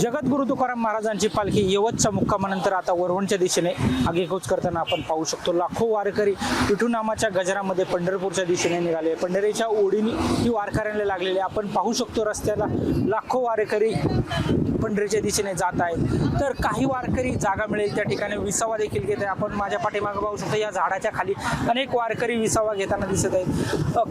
जगद्गुरु तुकाराम महाराजांची पालखी यवतच्या मुक्कामानंतर आता वरवणच्या दिशेने आगेकूच करताना आपण पाहू शकतो. लाखो वारकरी विठू नामाच्या गजरामध्ये पंढरपूरच्या दिशेने निघाले. पंढरीच्या ओढीने ही वारकऱ्यांना लागलेले आपण पाहू शकतो. रस्त्याला लाखो वारकरी पंढरीच्या दिशेने जात आहेत. तर काही वारकरी जागा मिळेल त्या ठिकाणी विसावा देखील घेत आहे. आपण माझ्या पाठीमागे पाहू शकतो या झाडाच्या खाली अनेक वारकरी विसावा घेताना दिसत आहेत.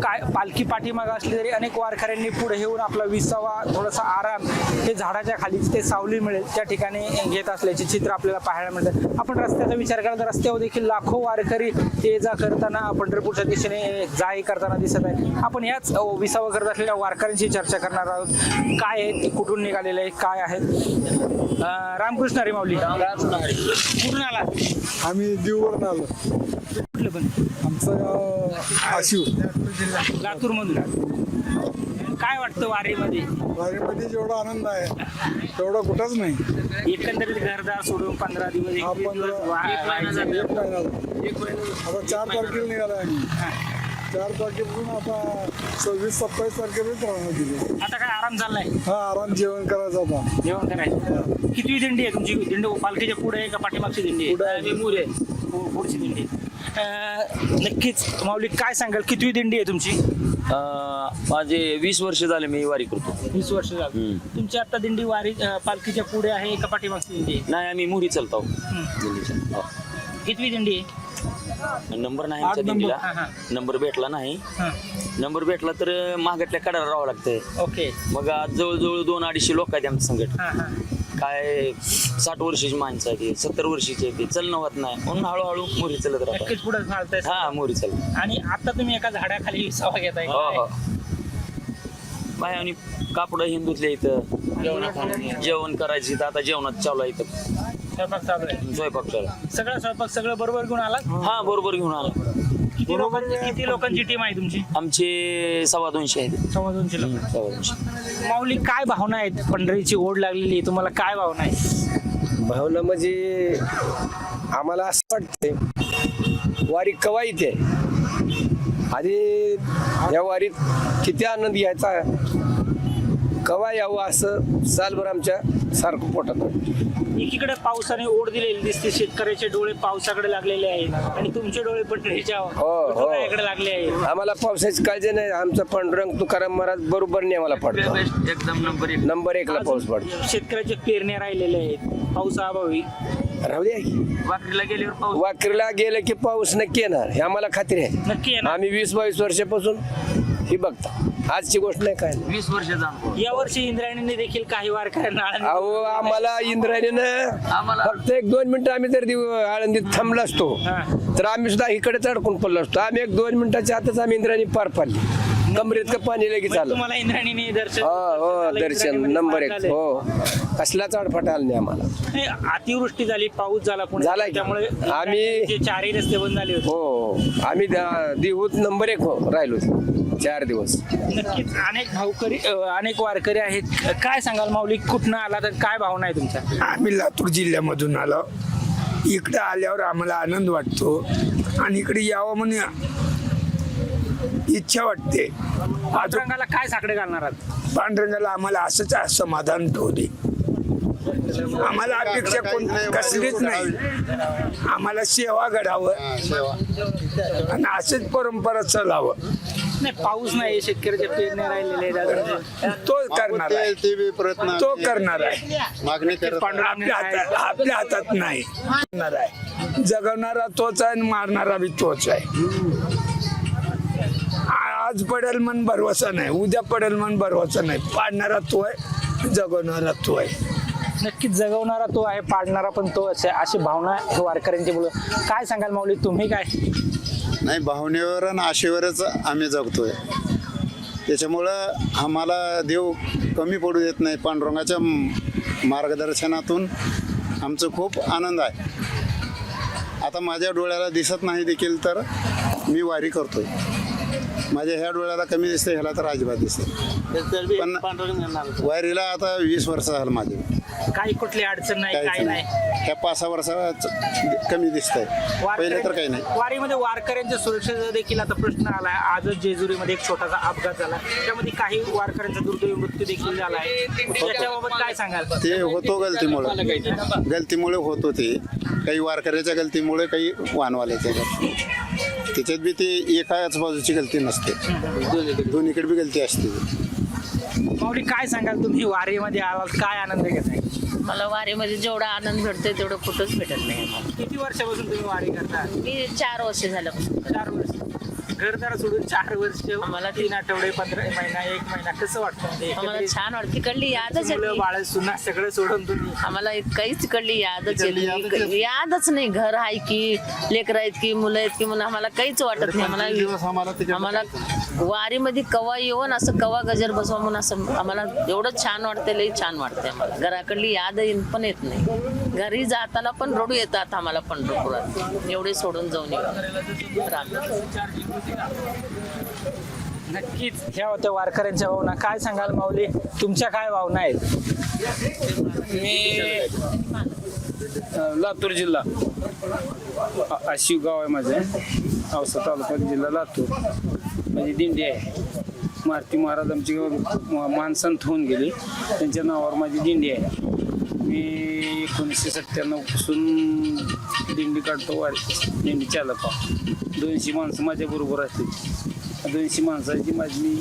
काय पालखी पाठीमागे असली तरी अनेक वारकऱ्यांनी पुढे येऊन आपला विसावा थोडासा आराम हे झाडाच्या खाली ते सावली मिळेल त्या ठिकाणी घेत असल्याचे चित्र आपल्याला पाहायला मिळतं. आपण रस्त्याचा विचार केला तर रस्त्यावर देखील लाखो वारकरी ये जा करताना पंढरपूरच्या दिशेने जाई करताना दिसत आहे. आपण याच विसावा करत असलेल्या वारकऱ्यांशी चर्चा करणार आहोत. काय आहे ते, कुठून निघालेले आहे, काय आहेत. रामकृष्ण हरी माऊली. कुठून आला? आम्ही दीववरून आलो. कुठलं पण? आमचं गाव आशिव. लातूर मधून. काय वाटतं वारीमध्ये? वारीमध्ये जेवढा आनंद आहे तेवढा कुठंच नाही. एकंदरीत घरदार सोडून 15 दिवस हा, 15 एक महिना आता 4 तारखेला निघाला आम्ही. 4 तारखेपासून आता 26-27 तारखेपर्यंत राहणार दिली. आता काय आराम चाललाय? हा, आराम जेवण करायचं आता. जेवण करायचं. कितवी दिंडी आहे तुमची? दिंडी पालखीच्या पुढे आहे का पाठीमागची दिंडी आहे? पुढे आहे. मोर आहे. पुढची दिंडी. नक्कीच माऊली काय सांगाल, कितवी दिंडी आहे तुमची? माझे 20 वर्ष झाले मी वारी करतो. 20 वर्ष झाली. तुमची आता दिंडी वारी पालखीच्या पुढे आहे का पाठीमागची दिंडी आहे? नाही, आम्ही मुरी चालतो दिल्लीच्या. कितवी दिंडी आहे? नंबर नाही 8 आमच्या नंबर. दिंडीला. नंबर भेटला नाही. हां. नंबर भेटला तर मागटल्या कडाला राहावं लागतंय. ओके. मग आज जवळजवळ 200-250 लोक आहेत आमच्या संकट. हां हां. काय 60 वर्षाची माणसं आहे ती, 70 वर्षाची आहे ती, चलणं होत नाही म्हणून हळूहळू मोरी चालत राहतात. नक्कीच पुढे चालतंय. हा, मोरी चालत. आणि आता तुम्ही एका झाडाखाली विसावा घेताय. हो. बाय आणि कापड हिंदूतल्या इथं जेवण करायची तर आता जेवणात चालू आहे इथं. स्वयंपाक चालू आहे. स्वयंपाक चालू आहे. सगळं स्वयंपाक सगळं बरोबर घेऊन आला? हा, बरोबर घेऊन आला. किती लोकांची टीम आहे तुमची? आमचे 225 आहेत. 250 लोक. 225. माऊली काय भावना आहेत? पंढरीची ओढ लागलेली आहे, तुम्हाला काय भावना आहे? भावना म्हणजे आम्हाला असं वाटतंय वारी कवा येते आणि या वारीत किती आनंद घ्यायचा, कवा यावं असं सालभर आमच्या सारखं पोटात. एकीकडे पावसाने ओढ दिलेली दिसते, शेतकऱ्याचे डोळे पावसाकडे लागलेले आहेत आणि तुमचे डोळे पंढरीच्या विठुरायाकडे लागले आहेत. आम्हाला पावसाची काळजी नाही. आमचा पांडुरंग तुकाराम महाराज बरोबर नाही आम्हाला पडतो. एकदम नंबर 1 ला पाऊस पडतो. शेतकऱ्याचे पेरण्या राहिलेले आहेत, पावसाअभावी. राहू द्या की वाकरीला गेल्यावर पाऊस. वाकरीला गेलं की पाऊस नक्की येणार हे आम्हाला खात्री आहे. नक्की आहे ना? आम्ही 20-22 वर्षापासून ही बघता. आजची गोष्ट नाही काय नाही. 20 वर्ष जाणतो. यावर्षी इंद्रायणीने देखील काही वारकऱ्यांना अहो, आम्हाला इंद्रायणीनं फक्त 1-2 मिनिटं आम्ही जर आळंदीत थांबलो असतो तर आम्ही सुद्धा इकडेच अडकून पडलो असतो. आम्ही 1-2 मिनिटाच्या आतच आम्ही इंद्रायणी पार पाडली. कमरेत का पाणी लगेच आलं. तुम्हाला इंद्रायणीने दर्शन? हो, दर्शन नंबर 1. हो, कसलाच अडफाट आला नाही आम्हाला. नाही, अतिवृष्टी झाली, पाऊस झाला पुण्यात, झाला की. त्यामुळे आम्ही- जे 4ही रस्ते बंद झाले होते. हो, आम्ही देहूत नंबर 1 राहिलो 4 दिवस. नक्कीच अनेक वारकरी आहेत. काय सांगाल माऊली, कुठनं आला तर काय भावना आहे तुमच्या? आम्ही लातूर जिल्ह्यामधून आलो. इकडे आल्यावर आम्हाला आनंद वाटतो आणि इकडे यावं म्हणून इच्छा वाटते. पांडुरंगाला काय साकडे घालणार आहात? पांडुरंगाला आम्हाला असंच समाधान ठेवू दे. आम्हाला अपेक्षा कोण कसलीच नाही. आम्हाला सेवा घडावं आणि असंच परंपरा चालावं. नाही, पाऊस नाही, शेतकऱ्याच्या पेरण्या राहिलेल्या आहेत. तो करणार आहे. ते बी प्रयत्न तो करणार आहे. मागणी करत पांडुरंगाने आपल्या हातात नाही. करणार आहे. जगवणारा तोच आहे आणि मारणारा बी तोच आहे. आज पडेल मन भरवसा नाही, उद्या पडेल मन भरवसा नाही. पाडणारा तो आहे, जगवणारा तो आहे. नक्कीच जगवणारा तो आहे, पाडणारा पण तोच आहे, अशी भावना वारकऱ्यांची. बोल, काय सांगाल माऊली, तुम्ही काय? नाही, भावनेवर आणि आशेवरच आम्ही जगतोय. त्याच्यामुळं आम्हाला देव कमी पडू देत नाही. पांडुरंगाच्या मार्गदर्शनातून आमचं खूप आनंद आहे. आता माझ्या डोळ्याला दिसत नाही देखील तर मी वारी करतोय. माझ्या ह्या डोळ्याला कमी दिसते, ह्याला तर अजिबात दिसते. पण वारीला आता 20 वर्ष झालं माझे, काही कुठली अडचण नाही, काहीच काही नाही. नाही. ह्या 5-6 वर्षात कमी दिसतंय, पहिले तर काही नाही. वारीमध्ये वारकऱ्यांच्या सुरक्षेचा देखील आता प्रश्न आलाय. आजच जेजुरीमध्ये एक छोटासा अपघात झाला, त्यामध्ये काही वारकऱ्यांचा दुर्दैवी मृत्यू देखील झालाय. याच्याबाबत काय सांगाल? ते होतो गलतीमुळे होतो. ते काही वारकऱ्याच्या गलतीमुळे, काही वाहनवाल्याच्या त्याच्यात बी ते एकाच बाजूची गलती नसते, दोन्हीकडे बी गलती असते. माऊली, काय सांगाल तुम्ही वारीमध्ये आलात, काय आनंद घेताय? मला वारीमध्ये जेवढा आनंद भेटतोय तेवढं कुठंच भेटत नाही मला. किती वर्षापासून तुम्ही वारी करता? मी 4 वर्ष झालं. 4 वर्ष. घरदार सोडून 4 वर्ष, आम्हाला 3 आठवडे, 15 महिना, 1 महिना, कसं वाटतं? आम्हाला छान वाटतं. तिकडली यादच मुलं येते. बाळ सुना सगळं सोडून तुम्ही आम्हाला काहीच तिकडली यादच येते. यादच नाही. घर आहे की लेकरं आहेत की मुलं आहेत की म्हणून आम्हाला काहीच वाटत नाही. आम्हाला वारीमध्ये कवा येऊन असं कवा गजर बसवा म्हणून असं आम्हाला एवढं छान वाटतंय, लई छान वाटतंय आम्हाला. घराकडली याद पण येत नाही. घरी जाताना पण रडू येतात आम्हाला पंढरपुरात, एवढे सोडून जाऊन नक्कीच. ह्या होत्या वारकऱ्यांच्या भावना. काय सांगाल माऊली, तुमच्या काय भावना आहेत? मी लातूर जिल्हा आशिव गाव आहे माझं, औसा तालुका, जिल्हा लातूर. माझी दिंडी आहे. मारुती महाराज आमची मानसंत होऊन गेली, त्यांच्या नावावर माझी दिंडी आहे. मी 1997 पासून दिंडी काढतो, वारी दिंडी चालक. 200 माणसं माझ्या बरोबर असतील. 200 माणसाची माझी मी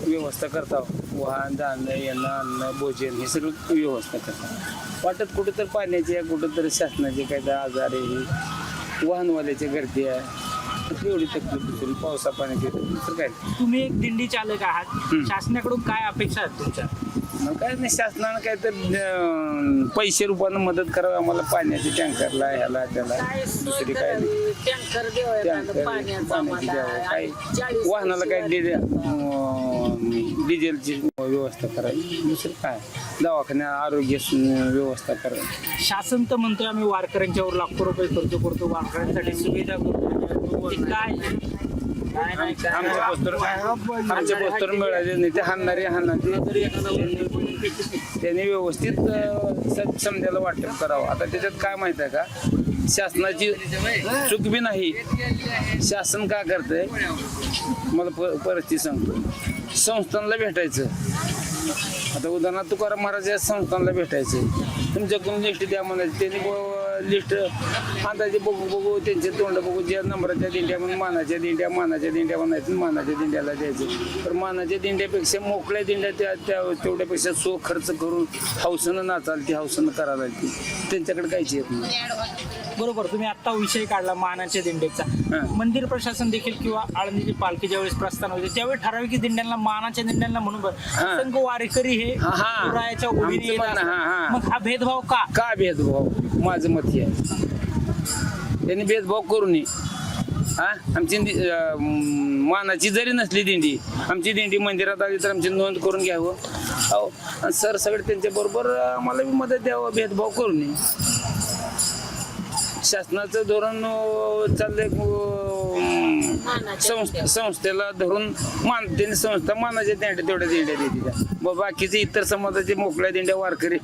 व्यवस्था करतो. वाहन, जाणं, येणं, अन्न, भोजन हे सगळं व्यवस्था करतो. वाटत कुठं तर पाण्याची आहे, कुठं तर शासनाचे काय तर आजार आहे, वाहनवाल्याच्या गर्दी आहे, एवढी तकलीफ दुसरी पावसा पाण्याची तर काय. तुम्ही एक दिंडी चालक आहात, शासनाकडून काय अपेक्षा आहेत तुमच्या? मग काय नाही, शासनानं काय तर पैसे रुपयानं मदत करावी आम्हाला, पाण्याच्या टँकरला, ह्याला त्याला. दुसरी काय नाही. टँकर पाण्याची द्यावं, काय वाहनाला काय डिझेलची व्यवस्था करावी. दुसरं काय दवाखान्या आरोग्य व्यवस्था करावी. शासन तर म्हणतोय आम्ही वारकऱ्यांच्यावर लाखो रुपये खर्च करतो, वारकऱ्यांसाठी सुविधा करतो. ते काय आमच्या पोस्टर मिळाले नाही, ते हाणणारे त्यांनी व्यवस्थित समजायला वाटप करावं. आता त्याच्यात काय माहित आहे का, शासनाची चूक बी नाही. शासन का करतंय मला परिस्थिती सांगतो. संस्थांना भेटायचं. आता उदाहरणार्थ तुकाराम महाराज या संस्थांना भेटायचं, तुमच्याकडून लिस्ट द्या म्हणायचं. त्यांनी लिस्ट अंदाजे बघू त्यांचे तोंड बघू, ज्या नंबराच्या दिंड्या म्हणून मानाच्या दिंड्या म्हणायचं, मानाच्या दिंड्याला द्यायचं. तर मानाच्या दिंड्यापेक्षा मोकळ्या दिंड्या त्या तेवढ्यापेक्षा सो खर्च करून हौसनं नाचाल, ती हौसनं करायला ती त्यांच्याकडे काहीच येत नाही. बरोबर. तुम्ही आता विषय काढला मानाच्या दिंडीचा. मंदिर प्रशासन देखील किंवा आळंदीची पालखी ज्यावेळेस प्रस्थान होते त्यावेळी ठराविक दिंड्यांना, मानाच्या दिंड्यांना म्हणून असंख्य वारकरी हे पुरायाच्या ओढीने येत असतात. मग हा भेदभाव का भेदभाव? माझं मत हे आहे, त्यांनी भेदभाव करू नये. आमची मानाची जरी नसली दिंडी, आमची दिंडी मंदिरात आली तर आमची नोंद करून घ्यावं. हो, आणि सर सगळे त्यांच्या बरोबर आम्हाला बी मदत द्यावं, भेदभाव करू नये. शासनाचं धोरण चाललंय संस्थेला धरून त्यांनी संस्था मानाच्या दिंड्या तेवढ्या दिंड्या देते. बाकीचे इतर समाजाचे मोकळ्या दिंड्या वारकरी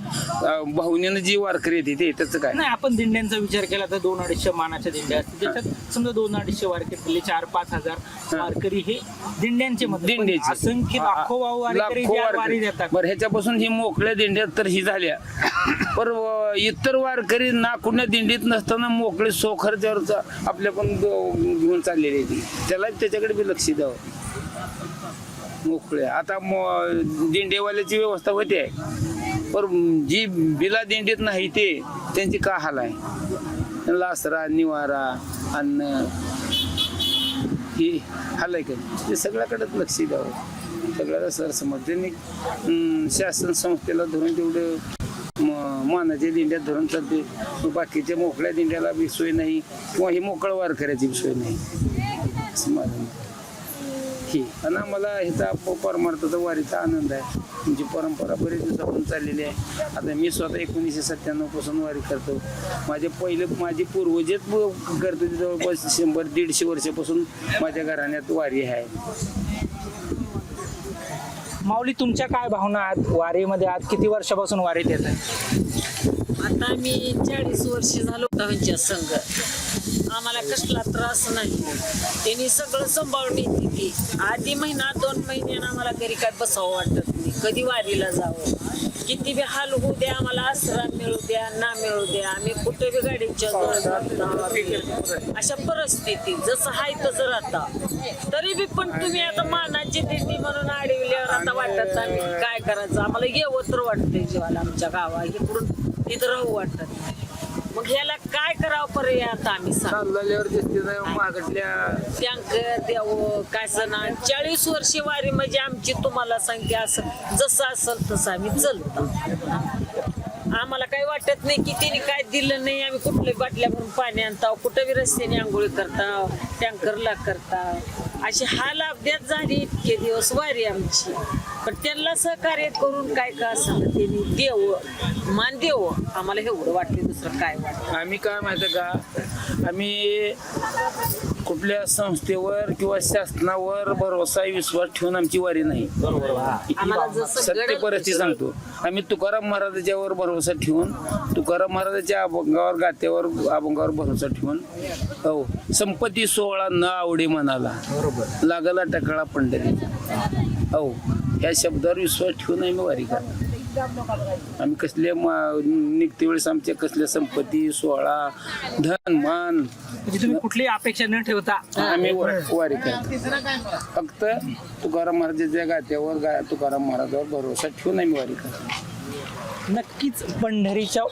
भावनेनं जी वारकरी येते ते त्याचं काय नाही. आपण दिंड्यांचा विचार केला तर 200-250 मानाच्या दिंड्या असतील, त्याच्यात समजा 200-250 वारकरी दिले, 4-5 हजार वारकरी हे दिंड्यांचे दिंड्याचे असंख्य लाखो वारकरी वारी देतात. बरं, ह्याच्यापासून ही मोकळ्या दिंड्यात तर ही झाल्या, पण इतर वारकरी ना कुठल्या दिंडीत नसताना मोकळे सोखर्च्यावर आपल्याकडून घेऊन चाललेले आहे, त्याला त्याच्याकडे बी लक्ष द्यावं. मोकळे आता दिंडेवाल्याची व्यवस्था होते, पण जी बिला दिंडीत नाही ते त्यांची का हाल आहे. त्यांना आसरा, निवारा, अन्न ही हाल आहे का, ते सगळ्याकडेच लक्ष द्यावं. सगळ्याला सरसमज त्यांनी शासन संस्थेला धरून तेवढं मानाच्या दिंड्यात धरून चालते. बाकीच्या मोकळ्या दिंड्याला बी सोय नाही, किंवा ही मोकळ वारकऱ्याची बी सोय नाही असं माझं. की आणि आम्हाला ह्याचा परमार्थाचा वारीचा आनंद आहे. म्हणजे परंपरा बरेच दिवसापासून चाललेली आहे. आता मी स्वतः 1997 पासून वारी करतो. माझे पूर्वजेच करतो ते जवळपास 100-150 वर्षापासून माझ्या घराण्यात वारी आहे. माऊली, तुमच्या काय भावना आहेत वारीमध्ये? आज किती वर्षापासून वारीत येत आहे? आता मी 40 वर्ष झालो त्यांच्या संघ. आम्हाला कसला त्रास नाही. त्यांनी सगळं सांभाळून येते ती. आधी महिना 2 महिन्यानं आम्हाला घरी काय बसावं वाटत नाही. कधी वारीला जावं, किती बी हाल होऊ द्या, आम्हाला आसरा मिळू द्या ना मिळू द्या, आम्ही कुठे बी गाडीच्या अशा परिस्थिती जसं आहे तसं राहता. तरी बी पण तुम्ही आता मानाची दिंडी म्हणून अडविल्यावर आता वाटत आम्ही काय करायचं. आम्हाला येवं तर वाटतंय जीवाला आमच्या गावा इकडून तिथं राहू वाटत नाही. मग ह्याला काय करावं पर्याय आता आम्ही मागटल्या टँकर द्यावं काय सणा. 40 वर्ष वारी म्हणजे आमची तुम्हाला सांगते असं जसं असेल तसं आम्ही चालतो. आम्हाला काही वाटत नाही की तिने काय दिलं नाही. आम्ही कुठल्या बाटल्या भरून पाणी आणता, कुठं बी रस्त्याने आंघोळी करता, टँकरला करता. अशी हाल अपघात झाली इतके दिवस वारी आमची. पण त्यांना सहकार्य करून काय का असं त्यांनी देवं मान देवं आम्हाला एवढं वाटते. दुसरं काय वाटतं आम्ही काय माहिती का, आम्ही कुठल्या संस्थेवर किंवा शासनावर भरोसा विश्वास ठेवून आमची वारी नाही. आम्हाला जसं सत्य घडेल परिस्थिती सांगतो. आम्ही तुकाराम महाराजाच्यावर भरोसा ठेवून, तुकाराम महाराजाच्या अभंगावर गात्यावर अभंगावर भरोसा ठेवून, हो संपत्ती 16 न आवडे मनाला लागला टकळा पंढरी, हो ह्या शब्दावर विश्वास ठेवून आम्ही वारी करतो. आम्ही कसल्या निघते वेळेस आमच्या कसल्या संपत्ती 16 धन मान म्हणजे तुम्ही कुठलीही अपेक्षा न ठेवता आम्ही वारी करतो. फक्त तुकाराम महाराजाच्या गात्यावर तुकाराम महाराजावर भरोसा ठेवून आम्ही वारी करतो. नक्कीच पंढरीच्या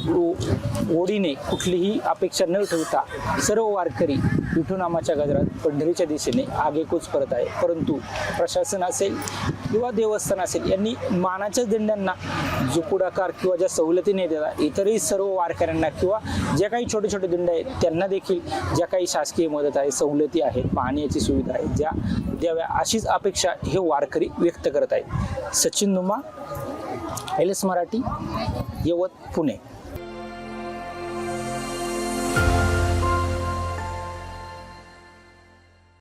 ओढीने कुठलीही अपेक्षा न ठेवता सर्व वारकरी विठुनामाच्या गजरात पंढरीच्या दिशेने आगेकूच करत आहे. परंतु प्रशासन असेल किंवा देवस्थान असेल यांनी मानाच्या दिंड्यांना जो पुढाकार किंवा ज्या सवलती नाही देतात, इतरही सर्व वारकऱ्यांना किंवा ज्या काही छोटे छोटे दिंड आहेत त्यांना देखील ज्या काही शासकीय मदत आहे, सवलती आहेत, पाहण्याची सुविधा आहे ज्या द्याव्या अशीच अपेक्षा हे वारकरी व्यक्त करत आहेत. सचिन नुमा, LS मराठी, यवत, पुणे.